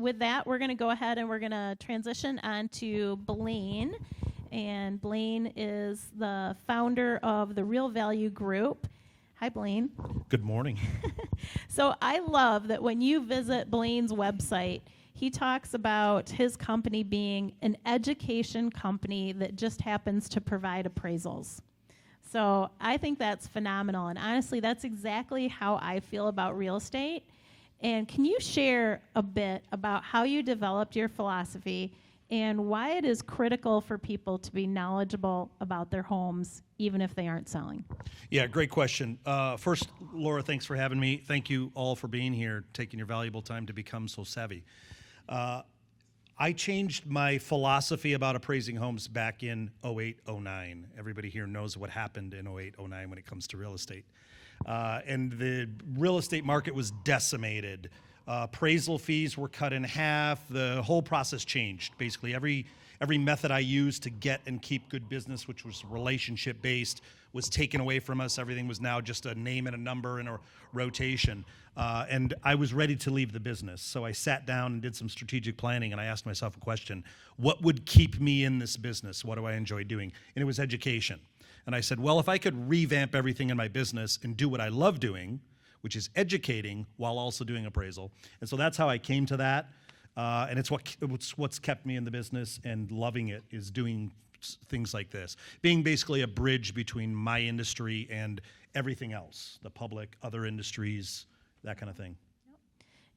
with that, we're going to go ahead and we're going to transition on to Blaine. And Blaine is the founder of the Real Value Group. Hi, Blaine. Good morning. So I love that when you visit Blaine's website, he talks about his company being an education company that just happens to provide appraisals. So I think that's phenomenal. And honestly, that's exactly how I feel about real estate. And can you share a bit about how you developed your philosophy and why it is critical for people to be knowledgeable about their homes, even if they aren't selling? Yeah, great question. First, Laura, thanks for having me. Thank you all for being here, taking your valuable time to become so savvy. I changed my philosophy about appraising homes back in 08, 09. Everybody here knows what happened in 08, 09 when it comes to real estate. And the real estate market was decimated. Appraisal fees were cut in half. The whole process changed. Basically, every method I used to get and keep good business, which was relationship-based, was taken away from us. Everything was now just a name and a number and a rotation. And I was ready to leave the business. So I sat down and did some strategic planning, and I asked myself a question: what would keep me in this business? What do I enjoy doing? And it was education. And I said, well, if I could revamp everything in my business and do what I love doing, which is educating while also doing appraisal. And so that's how I came to that. And it's what's kept me in the business and loving it, is doing things like this, being basically a bridge between my industry and everything else, the public, other industries, that kind of thing.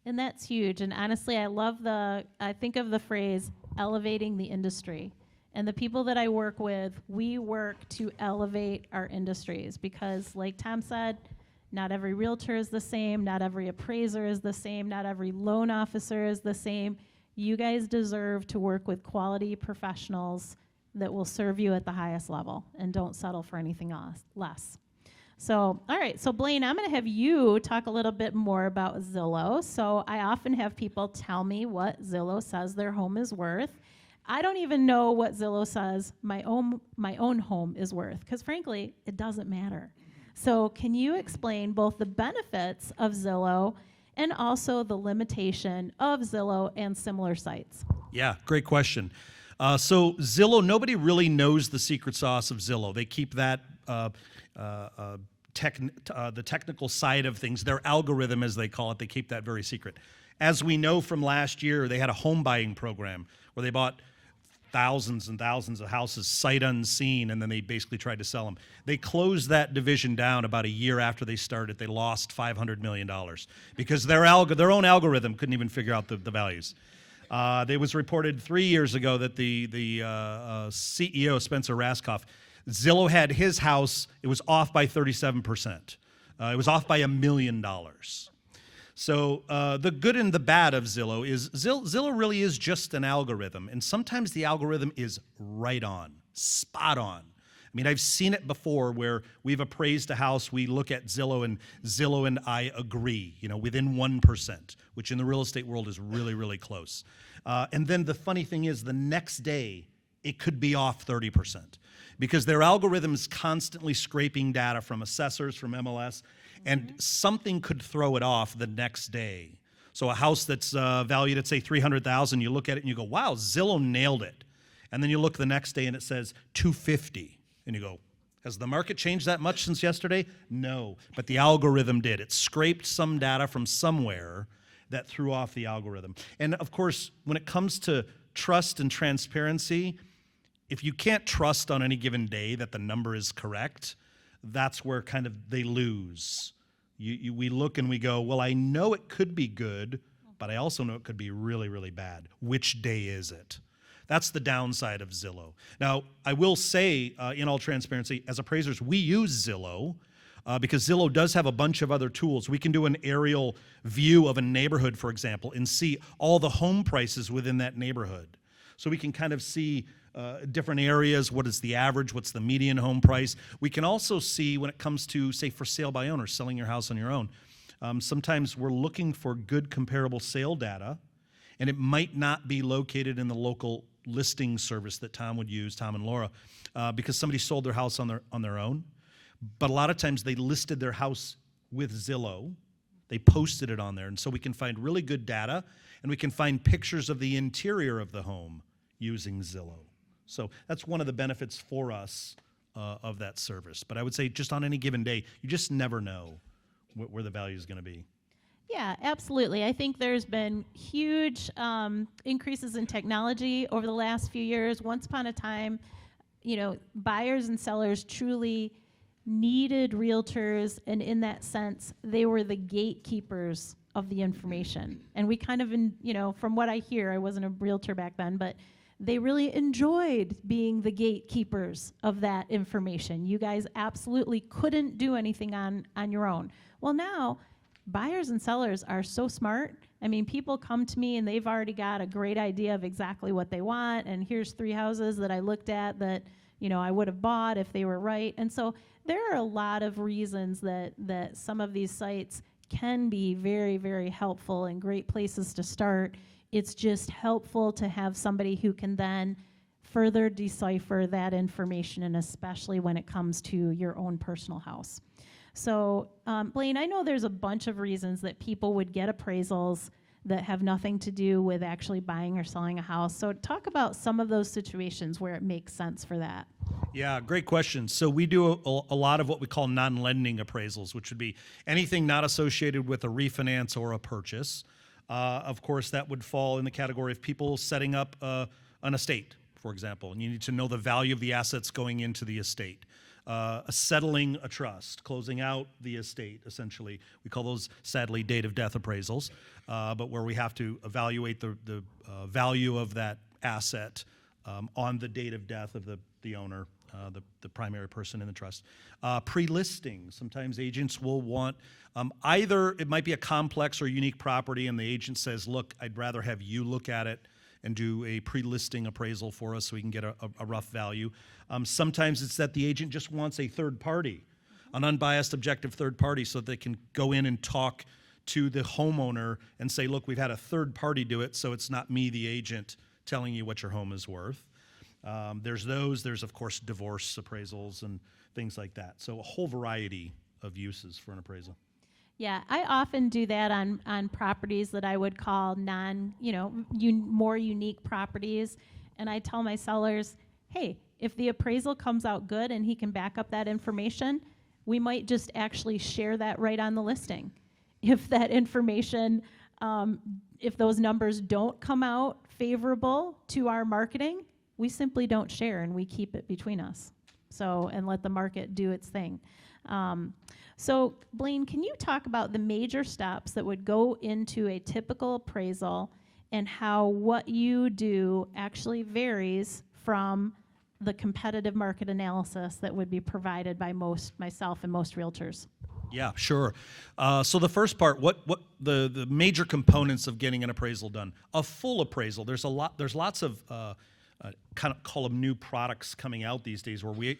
And that's huge. And honestly, I think of the phrase elevating the industry. And the people that I work with, we work to elevate our industries because, like Tom said, not every realtor is the same, not every appraiser is the same, not every loan officer is the same. You guys deserve to work with quality professionals that will serve you at the highest level and don't settle for anything less. So, all right, so Blaine, I'm going to have you talk a little bit more about Zillow. So I often have people tell me what Zillow says their home is worth. I don't even know what Zillow says my own home is worth, because frankly, it doesn't matter. So can you explain both the benefits of Zillow and also the limitation of Zillow and similar sites? Yeah, great question. So Zillow, nobody really knows the secret sauce of Zillow. They keep that the technical side of things, their algorithm as they call it, they keep that very secret. As we know from last year, they had a home buying program where they bought thousands and thousands of houses sight unseen, and then they basically tried to sell them. They closed that division down about a year after they started. They lost $500 million because their own algorithm couldn't even figure out the values. It was reported 3 years ago that the CEO, Spencer Raskoff, Zillow had his house, it was off by 37%. It was off by $1 million. So the good and the bad of Zillow is Zillow really is just an algorithm, and sometimes the algorithm is right on, spot on. I mean, I've seen it before where we've appraised a house, we look at Zillow and I agree, within 1%, which in the real estate world is really, really close. And then the funny thing is the next day, it could be off 30% because their algorithm is constantly scraping data from assessors, from MLS, and something could throw it off the next day. So a house that's valued at, say, $300,000, you look at it and you go, wow, Zillow nailed it. And then you look the next day and it says $250. And you go, has the market changed that much since yesterday? No, but the algorithm did. It scraped some data from somewhere that threw off the algorithm. And of course, when it comes to trust and transparency, if you can't trust on any given day that the number is correct, that's where kind of they lose. We look and we go, well, I know it could be good, but I also know it could be really, really bad. Which day is it? That's the downside of Zillow. Now, I will say, in all transparency, as appraisers, we use Zillow because Zillow does have a bunch of other tools. We can do an aerial view of a neighborhood, for example, and see all the home prices within that neighborhood. So we can kind of see different areas, what is the average, what's the median home price. We can also see when it comes to, say, for sale by owner, selling your house on your own. Sometimes we're looking for good comparable sale data, and it might not be located in the local listing service that Tom would use, Tom and Laura, because somebody sold their house on their own. But a lot of times they listed their house with Zillow, They posted it on there. And so we can find really good data, and we can find pictures of the interior of the home using Zillow. So that's one of the benefits for us of that service. But I would say just on any given day, you just never know where the value is going to be. Yeah, absolutely. I think there's been huge increases in technology over the last few years. Once upon a time, buyers and sellers truly needed realtors, and in that sense, they were the gatekeepers of the information. And we kind of, from what I hear, I wasn't a realtor back then, but they really enjoyed being the gatekeepers of that information. You guys absolutely couldn't do anything on your own. Well, now, buyers and sellers are so smart. I mean, people come to me and they've already got a great idea of exactly what they want, and here's 3 houses that I looked at that, I would have bought if they were right. And so there are a lot of reasons that some of these sites can be very, very helpful and great places to start. It's just helpful to have somebody who can then further decipher that information, and especially when it comes to your own personal house. So, Blaine, I know there's a bunch of reasons that people would get appraisals that have nothing to do with actually buying or selling a house. So talk about some of those situations where it makes sense for that. Yeah, great question. So we do a lot of what we call non-lending appraisals, which would be anything not associated with a refinance or a purchase. Of course, that would fall in the category of people setting up an estate, for example, and you need to know the value of the assets going into the estate. Settling a trust, closing out the estate, essentially. We call those, sadly, date of death appraisals, but where we have to evaluate the value of that asset on the date of death of the owner, the primary person in the trust. Pre-listing. Sometimes agents will want either it might be a complex or unique property, and the agent says, look, I'd rather have you look at it and do a pre-listing appraisal for us so we can get a rough value. Sometimes it's that the agent just wants a third party, an unbiased, objective third party, so that they can go in and talk to the homeowner and say, look, we've had a third party do it, so it's not me, the agent, telling you what your home is worth. There's of course, divorce appraisals and things like that. So a whole variety of uses for an appraisal. Yeah, I often do that on properties that I would call more unique properties. And I tell my sellers, hey, if the appraisal comes out good and he can back up that information, we might just actually share that right on the listing. If that information, if those numbers don't come out favorable to our marketing, we simply don't share and we keep it between us. So, and let the market do its thing. So, Blaine, can you talk about the major steps that would go into a typical appraisal and how what you do actually varies from the competitive market analysis that would be provided by myself and most realtors? Yeah, sure. So the first part, what the major components of getting an appraisal done? A full appraisal. There's lots of kind of call them new products coming out these days where we,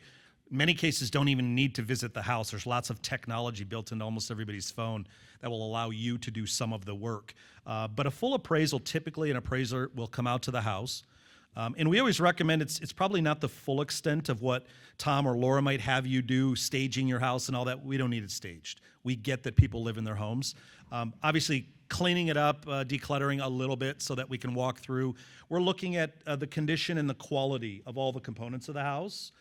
many cases, don't even need to visit the house. There's lots of technology built into almost everybody's phone that will allow you to do some of the work. But a full appraisal, typically an appraiser will come out to the house. And we always recommend it's probably not the full extent of what Tom or Laura might have you do, staging your house and all that. We don't need it staged. We get that people live in their homes. Obviously, cleaning it up, decluttering a little bit so that we can walk through. We're looking at the condition and the quality of all the components of the house.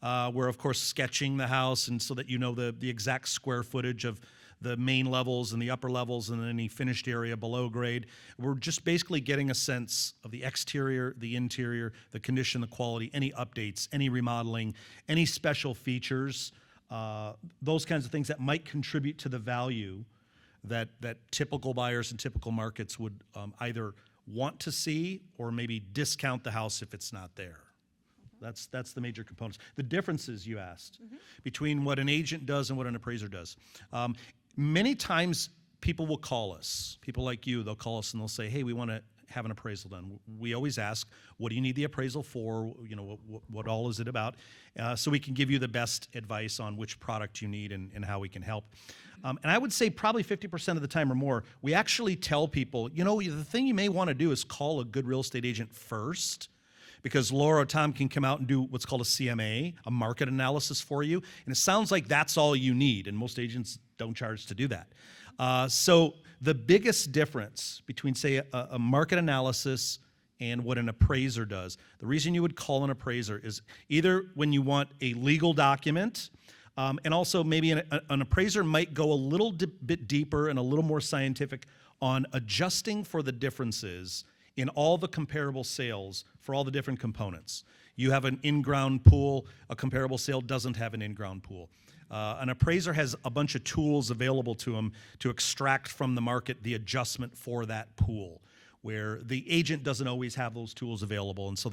We're, of course, sketching the house, and so that you know the exact square footage of the main levels and the upper levels and any finished area below grade. We're just basically getting a sense of the exterior, the interior, the condition, the quality, any updates, any remodeling, any special features, those kinds of things that might contribute to the value that typical buyers and typical markets would either want to see or maybe discount the house if it's not there. That's the major components. The differences you asked between what an agent does and what an appraiser does. Many times people will call us, people like you, they'll call us and they'll say, hey, we want to have an appraisal done. We always ask, what do you need the appraisal for? You know, what all is it about? So we can give you the best advice on which product you need and how we can help. And I would say probably 50% of the time or more, we actually tell people, you know, the thing you may want to do is call a good real estate agent first, because Laura or Tom can come out and do what's called a CMA, a market analysis for you. And it sounds like that's all you need, and most agents don't charge to do that. So the biggest difference between, say, a market analysis and what an appraiser does, the reason you would call an appraiser is either when you want a legal document, and also maybe an appraiser might go a little bit deeper and a little more scientific on adjusting for the differences in all the comparable sales for all the different components. You have an in-ground pool, a comparable sale doesn't have an in-ground pool. An appraiser has a bunch of tools available to him to extract from the market the adjustment for that pool, where the agent doesn't always have those tools available, and so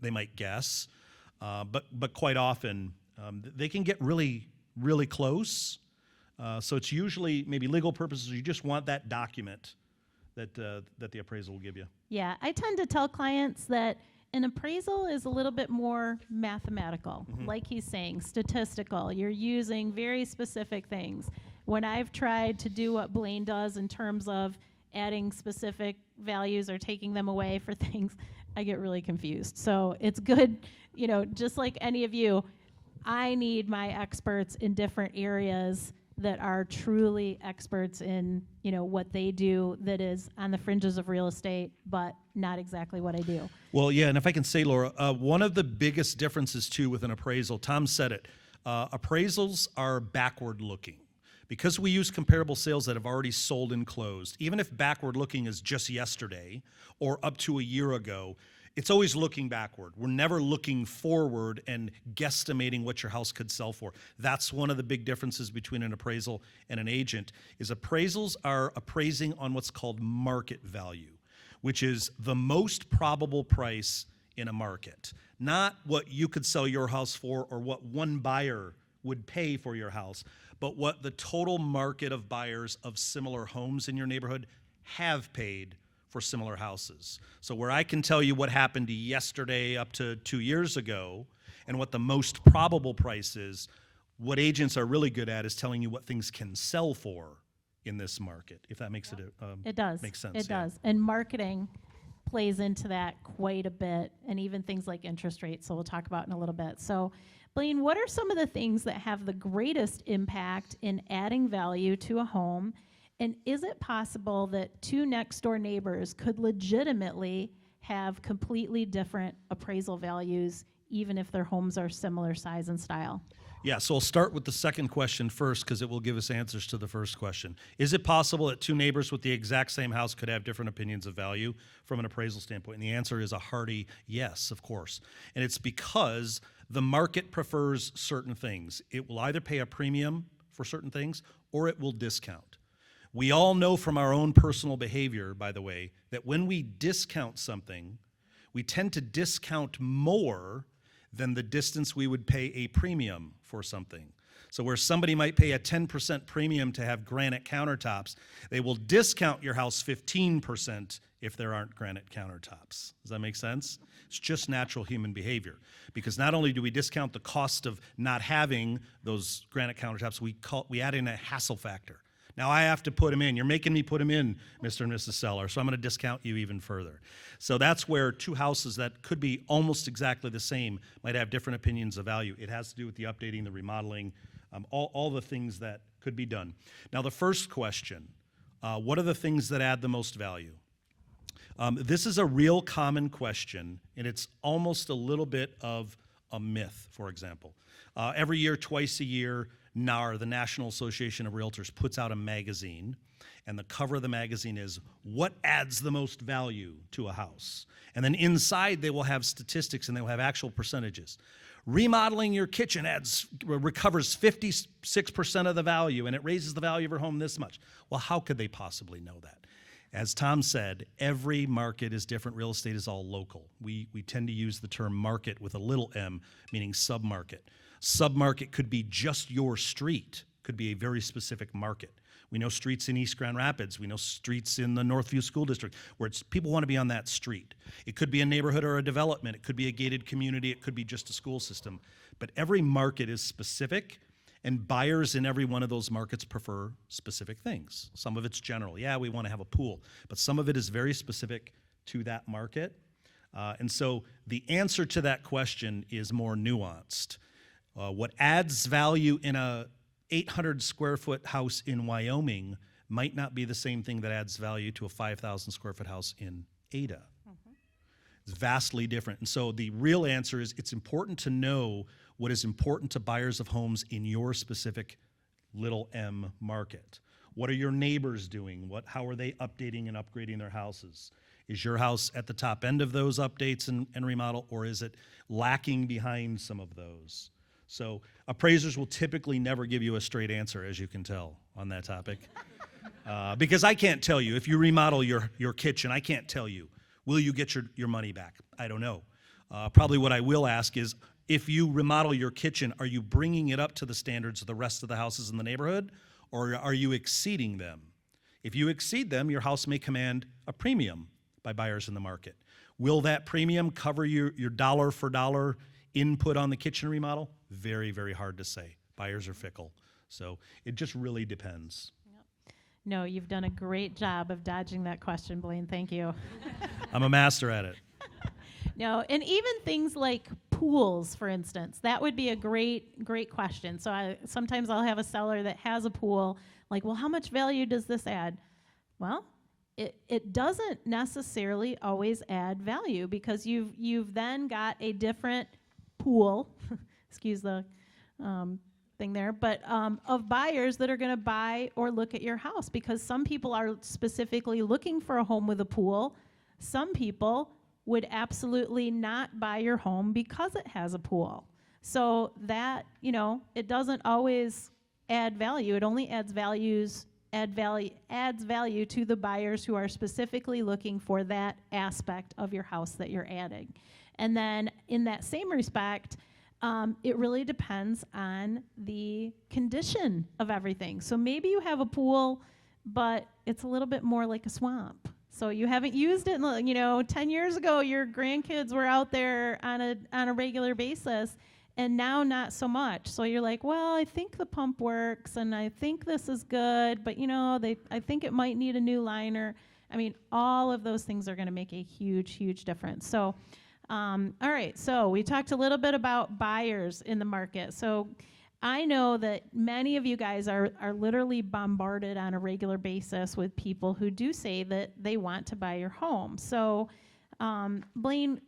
they might guess. But quite often, they can get really, really close. So it's usually maybe legal purposes. You just want that document that the appraisal will give you. Yeah, I tend to tell clients that an appraisal is a little bit more mathematical, like he's saying, statistical. You're using very specific things. When I've tried to do what Blaine does in terms of adding specific values or taking them away for things, I get really confused. So it's good, just like any of you, I need my experts in different areas that are truly experts in, what they do that is on the fringes of real estate, but not exactly what I do. Well, yeah, and if I can say, Laura, one of the biggest differences, too, with an appraisal, Tom said it, appraisals are backward-looking. Because we use comparable sales that have already sold and closed, even if backward-looking is just yesterday or up to a year ago, it's always looking backward. We're never looking forward and guesstimating what your house could sell for. That's one of the big differences between an appraisal and an agent, is appraisals are appraising on what's called market value, which is the most probable price in a market, not what you could sell your house for or what one buyer would pay for your house, but what the total market of buyers of similar homes in your neighborhood have paid for similar houses. So where I can tell you what happened yesterday up to 2 years ago and what the most probable price is, what agents are really good at is telling you what things can sell for in this market, if that makes It does. Makes sense. It does. And marketing plays into that quite a bit, and even things like interest rates, so we'll talk about in a little bit. So Blaine, what are some of the things that have the greatest impact in adding value to a home? And is it possible that two next door neighbors could legitimately have completely different appraisal values, even if their homes are similar size and style? Yeah, so I'll start with the second question first because it will give us answers to the first question. Is it possible that two neighbors with the exact same house could have different opinions of value from an appraisal standpoint? And the answer is a hearty yes, of course. And it's because the market prefers certain things. It will either pay a premium for certain things or it will discount. We all know from our own personal behavior, by the way, that when we discount something, we tend to discount more than the distance we would pay a premium for something. So where somebody might pay a 10% premium to have granite countertops, they will discount your house 15% if there aren't granite countertops. Does that make sense? It's just natural human behavior. Because not only do we discount the cost of not having those granite countertops, we add in a hassle factor. Now I have to put them in. You're making me put them in, Mr. and Mrs. Seller, so I'm going to discount you even further. So that's where two houses that could be almost exactly the same might have different opinions of value. It has to do with the updating, the remodeling, all the things that could be done. Now the first question, what are the things that add the most value? This is a real common question, and it's almost a little bit of a myth, for example. Every year, twice a year, NAR, the National Association of Realtors, puts out a magazine, and the cover of the magazine is what adds the most value to a house. And then inside they will have statistics and they will have actual percentages. Remodeling your kitchen recovers 56% of the value, and it raises the value of your home this much. Well, how could they possibly know that? As Tom said, every market is different. Real estate is all local. We tend to use the term market with a little m, meaning submarket. Submarket could be just your street, could be a very specific market. We know streets in East Grand Rapids. We know streets in the Northview School District where people want to be on that street. It could be a neighborhood or a development. It could be a gated community. It could be just a school system. But every market is specific, and buyers in every one of those markets prefer specific things. Some of it's general. Yeah, we want to have a pool. But some of it is very specific to that market. And so the answer to that question is more nuanced. What adds value in a 800 square foot house in Wyoming might not be the same thing that adds value to a 5,000 square foot house in Ada. It's vastly different. And so the real answer is it's important to know what is important to buyers of homes in your specific little m market. What are your neighbors doing? How are they updating and upgrading their houses? Is your house at the top end of those updates and remodel, or is it lacking behind some of those? So appraisers will typically never give you a straight answer, as you can tell, on that topic. Because I can't tell you. If you remodel your kitchen, I can't tell you. Will you get your money back? I don't know. Probably what I will ask is, if you remodel your kitchen, are you bringing it up to the standards of the rest of the houses in the neighborhood, or are you exceeding them? If you exceed them, your house may command a premium by buyers in the market. Will that premium cover your dollar for dollar input on the kitchen remodel? Very, very hard to say. Buyers are fickle. So it just really depends. No, you've done a great job of dodging that question, Blaine. Thank you. I'm a master at it. No, and even things like pools, for instance, that would be a great question. So sometimes I'll have a seller that has a pool, like, well, how much value does this add? Well, it doesn't necessarily always add value, because you've then got a different pool, excuse the thing there, but of buyers that are going to buy or look at your house, because some people are specifically looking for a home with a pool. Some people would absolutely not buy your home because it has a pool. So that, it doesn't always add value. It only adds value to the buyers who are specifically looking for that aspect of your house that you're adding. And then in that same respect, it really depends on the condition of everything. So maybe you have a pool, but it's a little bit more like a swamp. So you haven't used it, 10 years ago, your grandkids were out there on a regular basis, and now not so much. So you're like, well, I think the pump works, and I think this is good, but I think it might need a new liner. I mean, all of those things are going to make a huge, huge difference. So, all right, so we talked a little bit about buyers in the market. So I know that many of you guys are literally bombarded on a regular basis with people who do say that they want to buy your home. So, Blaine,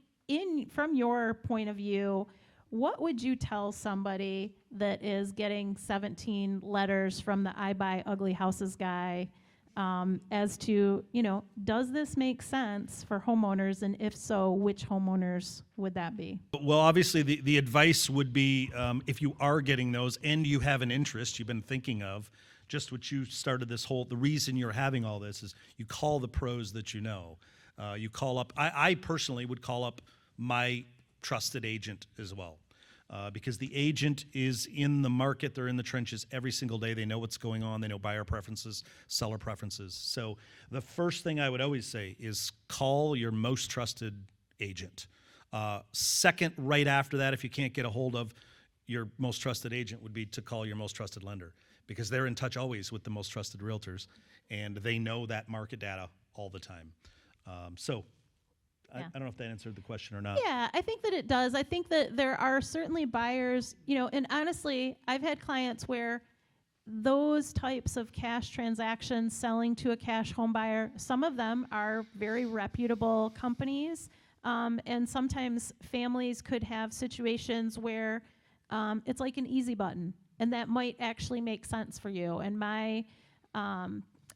from your point of view, what would you tell somebody that is getting 17 letters from the I Buy Ugly Houses guy as to, does this make sense for homeowners? And if so, which homeowners would that be? Well, obviously, the advice would be, if you are getting those and you have an interest you've been thinking of, just what you started the reason you're having all this is you call the pros that you know. You call up, I personally would call up my trusted agent as well. Because the agent is in the market, they're in the trenches every single day. They know what's going on. They know buyer preferences, seller preferences. So the first thing I would always say is call your most trusted agent. Second, right after that, if you can't get a hold of your most trusted agent, would be to call your most trusted lender, because they're in touch always with the most trusted realtors, and they know that market data all the time. Yeah. I don't know if that answered the question or not. Yeah, I think that it does. I think that there are certainly buyers, and honestly, I've had clients where those types of cash transactions, selling to a cash home buyer, some of them are very reputable companies, and sometimes families could have situations where it's like an easy button, and that might actually make sense for you. And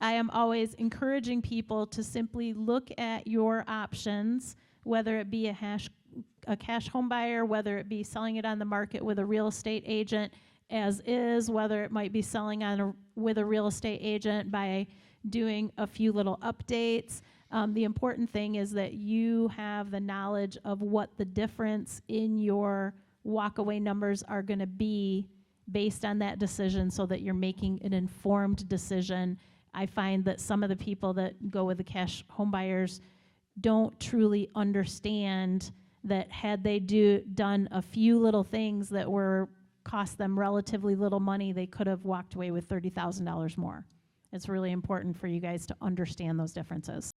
I am always encouraging people to simply look at your options, whether it be a cash home buyer, whether it be selling it on the market with a real estate agent as is, whether it might be selling with a real estate agent by doing a few little updates. The important thing is that you have the knowledge of what the difference in your walkaway numbers are going to be based on that decision, so that you're making an informed decision. I find that some of the people that go with the cash home buyers don't truly understand that had they done a few little things that cost them relatively little money, they could have walked away with $30,000 more. It's really important for you guys to understand those differences.